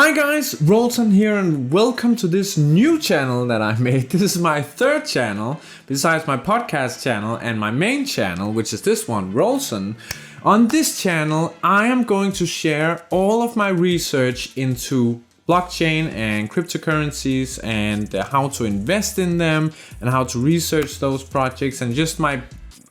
Hi guys, Rolton here and welcome to this new channel that I made. This is my third channel, besides my podcast channel and my main channel, which is this one, Rolton. On this channel, I am going to share all of my research into blockchain and cryptocurrencies and how to invest in them and how to research those projects and just my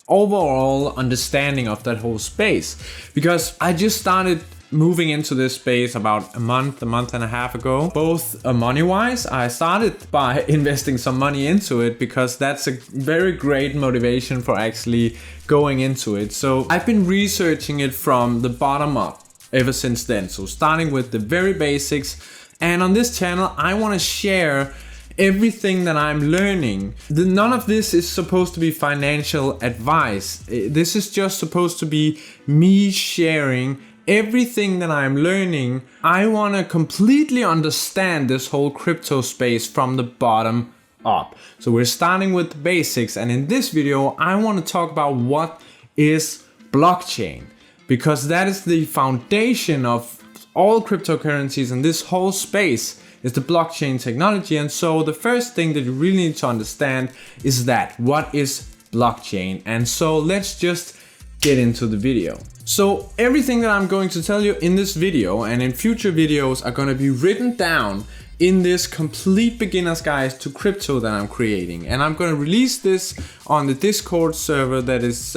overall understanding of that whole space. Because I just started moving into this space about a month and a half ago. Both money-wise, I started by investing some money into it because that's a very great motivation for actually going into it. So I've been researching it from the bottom up ever since then. So starting with the very basics. And on this channel, I want to share everything that I'm learning. None of this is supposed to be financial advice. This is just supposed to be me sharing everything that I'm learning. I want to completely understand this whole crypto space from the bottom up. So we're starting with the basics, and in this video I want to talk about what is blockchain, because that is the foundation of all cryptocurrencies, and this whole space is the blockchain technology. And so the first thing that you really need to understand is that what is blockchain. And so let's just get into the video. So everything that I'm going to tell you in this video and in future videos are going to be written down in this complete beginner's guide to crypto that I'm creating. And I'm going to release this on the Discord server that is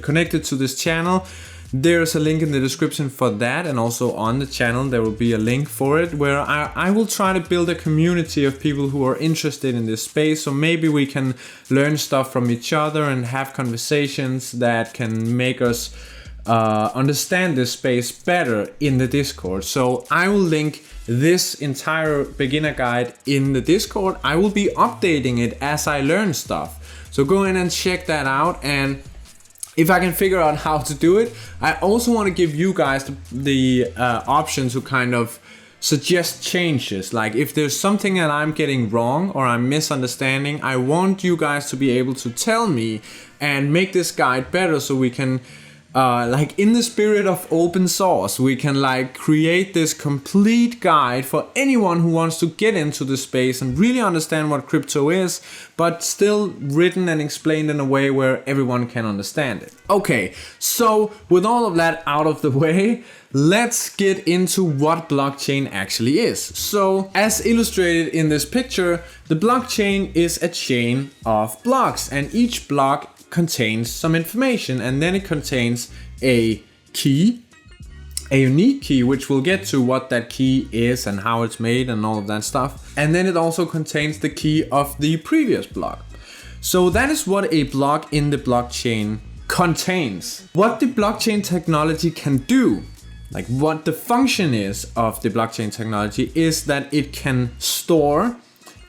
connected to this channel. There's a link in the description for that, and also on the channel there will be a link for it where I will try to build a community of people who are interested in this space. So maybe we can learn stuff from each other and have conversations that can make us understand this space better in the Discord. So I will link this entire beginner guide in the Discord. I will be updating it as I learn stuff. So go in and check that out, and if I can figure out how to do it, I also want to give you guys the option to kind of suggest changes. Like if there's something that I'm getting wrong or I'm misunderstanding, I want you guys to be able to tell me and make this guide better, so we can like in the spirit of open source, we can like create this complete guide for anyone who wants to get into the space and really understand what crypto is, but still written and explained in a way where everyone can understand it. Okay, so with all of that out of the way, let's get into what blockchain actually is. So as illustrated in this picture, the blockchain is a chain of blocks, and each block contains some information, and then it contains a key, a unique key, which we'll get to what that key is and how it's made and all of that stuff. And then it also contains the key of the previous block. So that is what a block in the blockchain contains. What the blockchain technology can do, like what the function is of the blockchain technology, is that it can store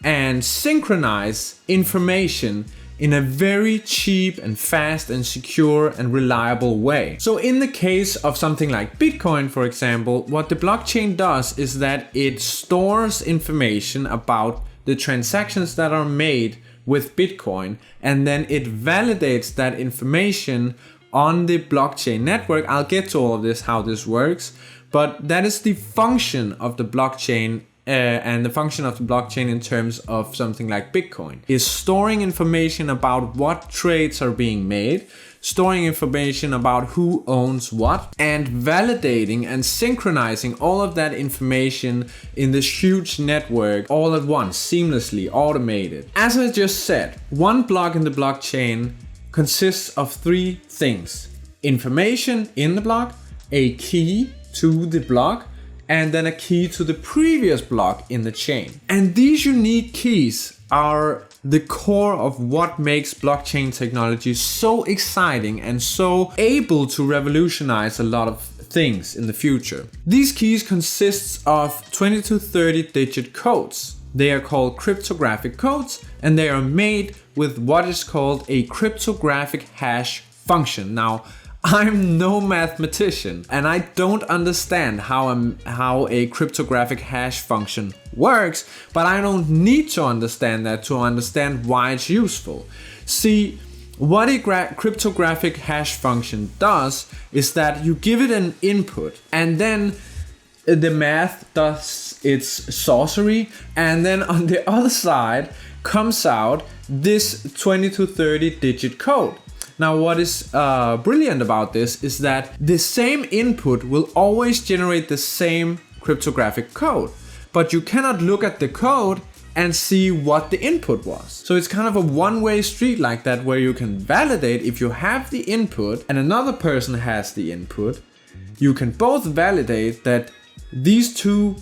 and synchronize information in a very cheap and fast and secure and reliable way. So in the case of something like Bitcoin, for example, what the blockchain does is that it stores information about the transactions that are made with Bitcoin, and then it validates that information on the blockchain network. I'll get to all of this, how this works, but that is the function of the blockchain. And the function of the blockchain in terms of something like Bitcoin is storing information about what trades are being made, storing information about who owns what, and validating and synchronizing all of that information in this huge network all at once, seamlessly automated. As I just said, one block in the blockchain consists of three things: information in the block, a key to the block, and then a key to the previous block in the chain. And these unique keys are the core of what makes blockchain technology so exciting and so able to revolutionize a lot of things in the future. These keys consist of 20 to 30 digit codes. They are called cryptographic codes, and they are made with what is called a cryptographic hash function. Now, I'm no mathematician, and I don't understand how a cryptographic hash function works, but I don't need to understand that to understand why it's useful. See, what a cryptographic hash function does is that you give it an input, and then the math does its sorcery, and then on the other side comes out this 20 to 30 digit code. Now what is brilliant about this is that the same input will always generate the same cryptographic code, but you cannot look at the code and see what the input was. So it's kind of a one-way street like that, where you can validate if you have the input and another person has the input. You can both validate that these two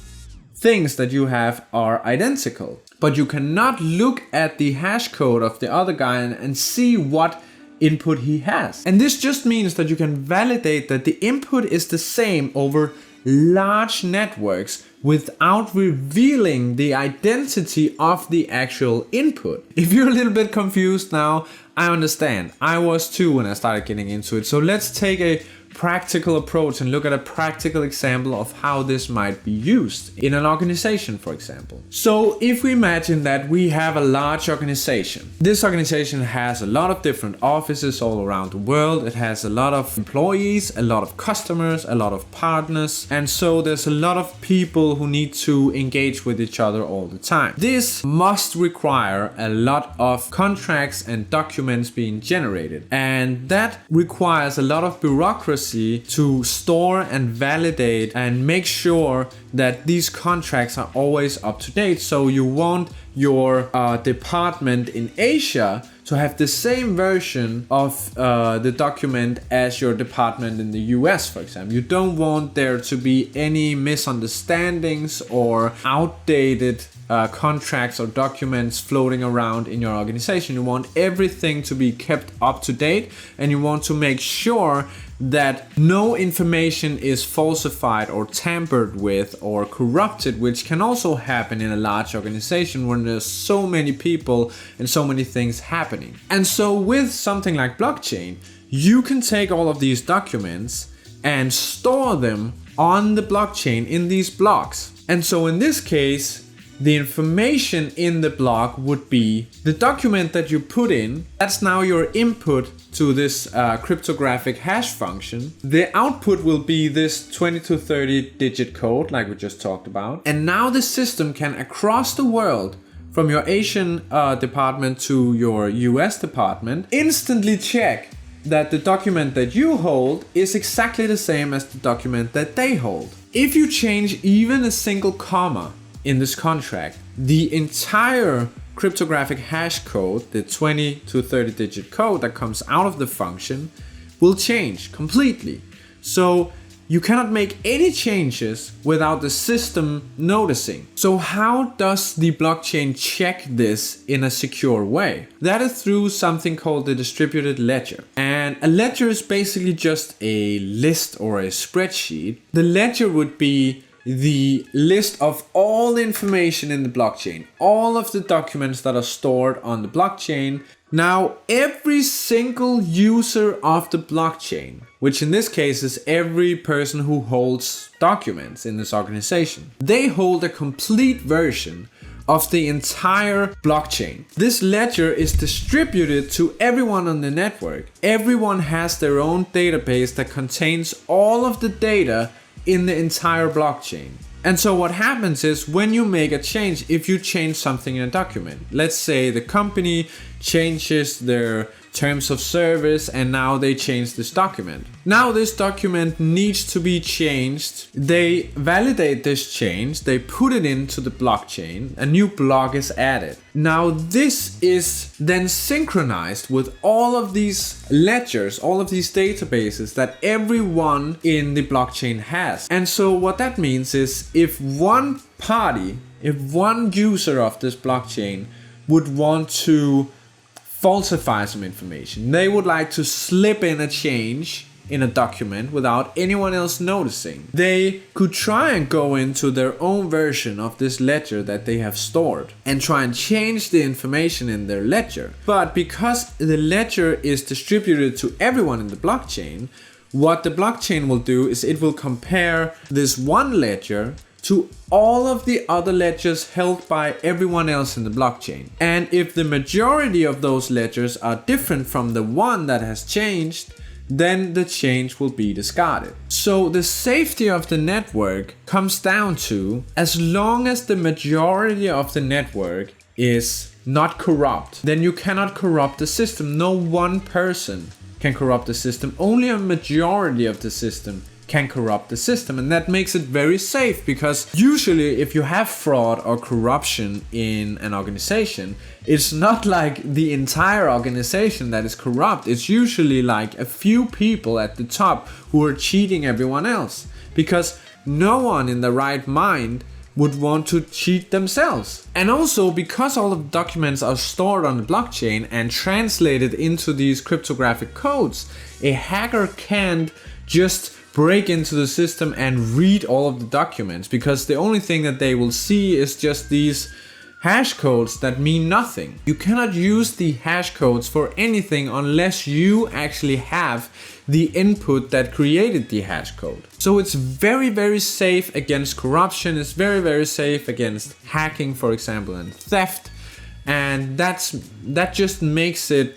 things that you have are identical, but you cannot look at the hash code of the other guy and see what input he has. And this just means that you can validate that the input is the same over large networks without revealing the identity of the actual input. If you're a little bit confused now, I understand. I was too when I started getting into it. So let's take a practical approach and look at a practical example of how this might be used in an organization, for example. So if we imagine that we have a large organization, this organization has a lot of different offices all around the world. It has a lot of employees, a lot of customers, a lot of partners, and so there's a lot of people who need to engage with each other all the time. This must require a lot of contracts and documents being generated, and that requires a lot of bureaucracy to store and validate and make sure that these contracts are always up to date. So you want your department in Asia to have the same version of the document as your department in the US, for example. You don't want there to be any misunderstandings or outdated contracts or documents floating around in your organization. You want everything to be kept up to date, and you want to make sure that no information is falsified or tampered with or corrupted, which can also happen in a large organization when there's so many people and so many things happening. And so with something like blockchain, you can take all of these documents and store them on the blockchain in these blocks. And so in this case, the information in the block would be the document that you put in. That's now your input to this cryptographic hash function. The output will be this 20 to 30 digit code like we just talked about. And now the system can, across the world, from your Asian department to your US department, instantly check that the document that you hold is exactly the same as the document that they hold. If you change even a single comma in this contract, the entire cryptographic hash code, the 20 to 30 digit code that comes out of the function, will change completely. So you cannot make any changes without the system noticing. So how does the blockchain check this in a secure way? That is through something called the distributed ledger. And a ledger is basically just a list or a spreadsheet. The ledger would be the list of all the information in the blockchain, all of the documents that are stored on the blockchain. Now, every single user of the blockchain, which in this case is every person who holds documents in this organization, they hold a complete version of the entire blockchain. This ledger is distributed to everyone on the network. Everyone has their own database that contains all of the data in the entire blockchain. And so what happens is, when you make a change, if you change something in a document, let's say the company changes their terms of service and now they change this document. Now this document needs to be changed. They validate this change, they put it into the blockchain, a new block is added. Now this is then synchronized with all of these ledgers, all of these databases that everyone in the blockchain has. And so what that means is, if one party, if one user of this blockchain would want to falsify some information, they would like to slip in a change in a document without anyone else noticing, they could try and go into their own version of this ledger that they have stored and try and change the information in their ledger. But because the ledger is distributed to everyone in the blockchain, what the blockchain will do is it will compare this one ledger to all of the other ledgers held by everyone else in the blockchain. And if the majority of those ledgers are different from the one that has changed, then the change will be discarded. So the safety of the network comes down to, as long as the majority of the network is not corrupt, then you cannot corrupt the system. No one person can corrupt the system. Only a majority of the system can corrupt the system, and that makes it very safe, because usually if you have fraud or corruption in an organization, it's not like the entire organization that is corrupt. It's usually like a few people at the top who are cheating everyone else, because no one in the right mind would want to cheat themselves. And also, because all of the documents are stored on the blockchain and translated into these cryptographic codes, a hacker can't just break into the system and read all of the documents, because the only thing that they will see is just these hash codes that mean nothing. You cannot use the hash codes for anything unless you actually have the input that created the hash code. So it's very, very safe against corruption. It's very, very safe against hacking, for example, and theft. And that just makes it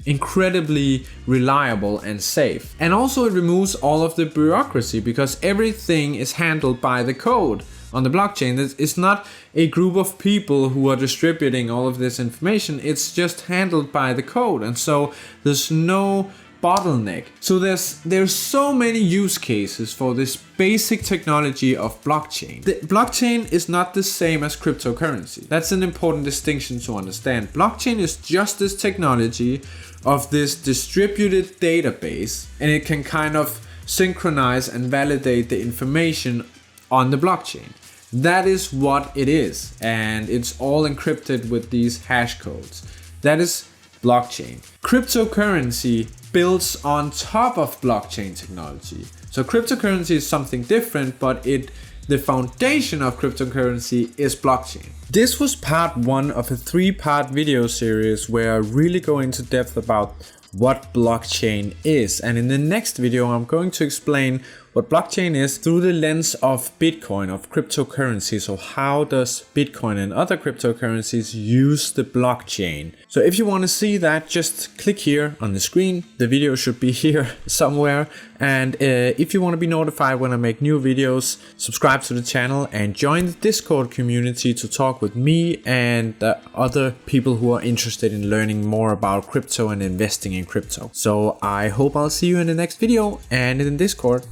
incredibly reliable and safe. And also it removes all of the bureaucracy, because everything is handled by the code on the blockchain. It's not a group of people who are distributing all of this information. It's just handled by the code, and so there's no bottleneck. So there's so many use cases for this basic technology of blockchain. The blockchain is not the same as cryptocurrency. That's an important distinction to understand. Blockchain is just this technology of this distributed database, and it can kind of synchronize and validate the information on the blockchain. That is what it is, and it's all encrypted with these hash codes. That is blockchain. Cryptocurrency builds on top of blockchain technology. So cryptocurrency is something different, but the foundation of cryptocurrency is blockchain. This was part 1 of a 3-part video series where I really go into depth about what blockchain is. And in the next video, I'm going to explain what blockchain is through the lens of Bitcoin, of cryptocurrency. So how does Bitcoin and other cryptocurrencies use the blockchain? So if you want to see that, just click here on the screen. The video should be here somewhere. And if you want to be notified when I make new videos, subscribe to the channel and join the Discord community to talk with me and other people who are interested in learning more about crypto and investing in crypto. So I hope I'll see you in the next video and in the Discord.